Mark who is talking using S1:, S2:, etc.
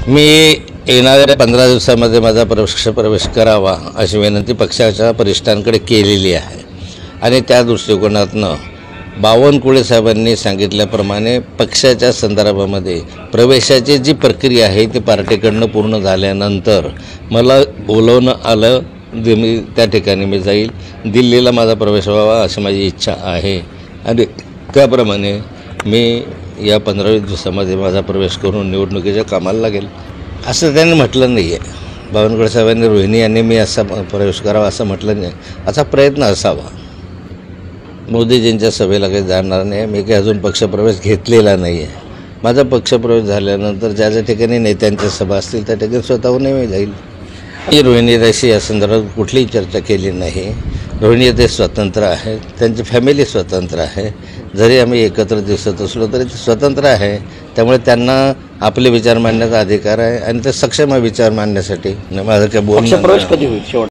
S1: मी येणाऱ्या 15 दिवसामध्ये माझा प्रवेश करावा अशी विनंती पक्षाच्या वरिष्ठांकडे केलेली आहे आणि त्या दृष्टिकोनातनं बावनकुळे साहेबांनी सांगितल्याप्रमाणे पक्षाच्या संदर्भामध्ये प्रवेशाची जी प्रक्रिया आहे ती पार्टीकडनं पूर्ण झाल्यानंतर मला बोलवणं आलं मी त्या ठिकाणी मी जाईल. दिल्लीला माझा प्रवेश व्हावा अशी माझी इच्छा आहे आणि त्याप्रमाणे मी या 15-20 दिवसामध्ये माझा प्रवेश करून निवडणुकीच्या कामाला लागेल असं त्यांनी म्हटलं नाही आहे. बावनकुळे साहेबांनी रोहिणी यांनी मी असा प्रवेश करावा असं म्हटलं नाही. असा प्रयत्न असावा. मोदीजींच्या सभेला काही जाणार नाही. मी काही अजून पक्षप्रवेश घेतलेला नाही आहे. माझा पक्षप्रवेश झाल्यानंतर ज्या ज्या ठिकाणी नेत्यांच्या सभा असतील त्या ठिकाणी स्वतःहूनही मी जाईल. मी रोहिणीताईशी या संदर्भात कुठलीही चर्चा केली नाही. रोहिणीताई स्वतंत्र आहे, त्यांची फॅमिली स्वतंत्र आहे. जरी आम्ही एकत्र दिसत असलो तरी ते स्वतंत्र आहे. त्यामुळे त्यांना आपले विचार मांडण्याचा अधिकार आहे आणि ते सक्षम विचार मांडण्यासाठी माझं काय बोलणं.
S2: प्रवेश कधी होईल?